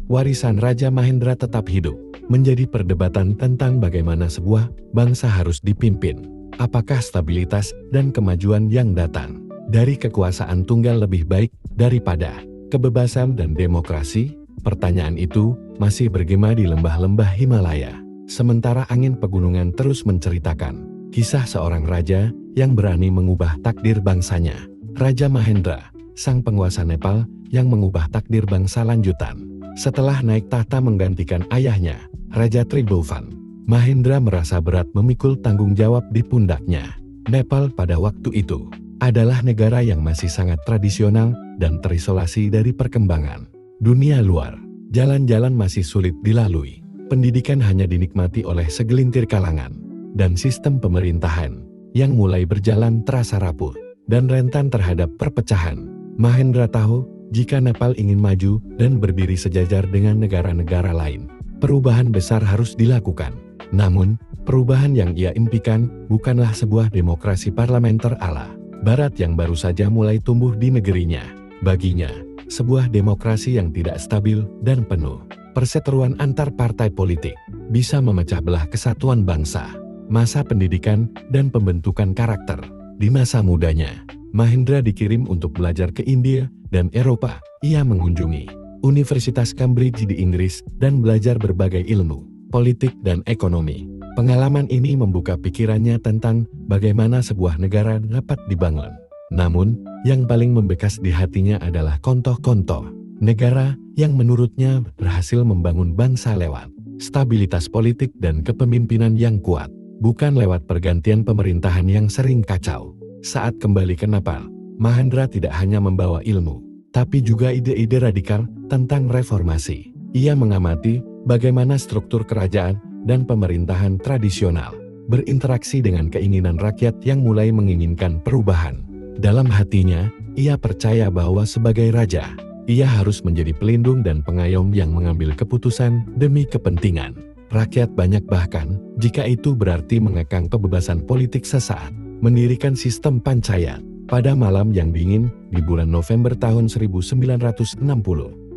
warisan Raja Mahendra tetap hidup, menjadi perdebatan tentang bagaimana sebuah bangsa harus dipimpin. Apakah stabilitas dan kemajuan yang datang dari kekuasaan tunggal lebih baik daripada kebebasan dan demokrasi? Pertanyaan itu masih bergema di lembah-lembah Himalaya. Sementara angin pegunungan terus menceritakan kisah seorang raja yang berani mengubah takdir bangsanya. Raja Mahendra, sang penguasa Nepal yang mengubah takdir bangsa lanjutan. Setelah naik tahta menggantikan ayahnya, Raja Tribhuvan, Mahendra merasa berat memikul tanggung jawab di pundaknya. Nepal pada waktu itu adalah negara yang masih sangat tradisional dan terisolasi dari perkembangan dunia luar. Jalan-jalan masih sulit dilalui, pendidikan hanya dinikmati oleh segelintir kalangan, dan sistem pemerintahan yang mulai berjalan terasa rapuh dan rentan terhadap perpecahan. Mahendra tahu, jika Nepal ingin maju dan berdiri sejajar dengan negara-negara lain, perubahan besar harus dilakukan. Namun, perubahan yang ia impikan bukanlah sebuah demokrasi parlementer ala Barat yang baru saja mulai tumbuh di negerinya. Baginya, sebuah demokrasi yang tidak stabil dan penuh perseteruan antar partai politik bisa memecah belah kesatuan bangsa. Masa pendidikan dan pembentukan karakter. Di masa mudanya, Mahendra dikirim untuk belajar ke India dan Eropa. Ia mengunjungi Universitas Cambridge di Inggris dan belajar berbagai ilmu, politik dan ekonomi. Pengalaman ini membuka pikirannya tentang bagaimana sebuah negara dapat dibangun. Namun, yang paling membekas di hatinya adalah Kontoh-Kontoh, negara yang menurutnya berhasil membangun bangsa lewat stabilitas politik dan kepemimpinan yang kuat, bukan lewat pergantian pemerintahan yang sering kacau. Saat kembali ke Nepal, Mahendra tidak hanya membawa ilmu, tapi juga ide-ide radikal tentang reformasi. Ia mengamati bagaimana struktur kerajaan dan pemerintahan tradisional berinteraksi dengan keinginan rakyat yang mulai menginginkan perubahan. Dalam hatinya, ia percaya bahwa sebagai raja, ia harus menjadi pelindung dan pengayom yang mengambil keputusan demi kepentingan rakyat banyak, bahkan jika itu berarti mengekang kebebasan politik sesaat. Mendirikan sistem panchayat pada malam yang dingin di bulan November tahun 1960,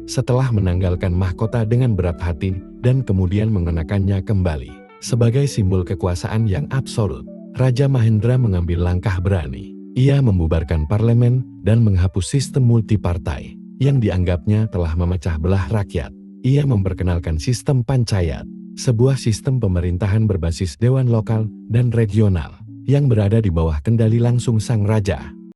setelah menanggalkan mahkota dengan berat hati dan kemudian mengenakannya kembali sebagai simbol kekuasaan yang absolut, Raja Mahendra mengambil langkah berani. Ia membubarkan parlemen dan menghapus sistem multipartai yang dianggapnya telah memecah belah rakyat. Ia memperkenalkan sistem panchayat, sebuah sistem pemerintahan berbasis dewan lokal dan regional yang berada di bawah kendali langsung sang raja.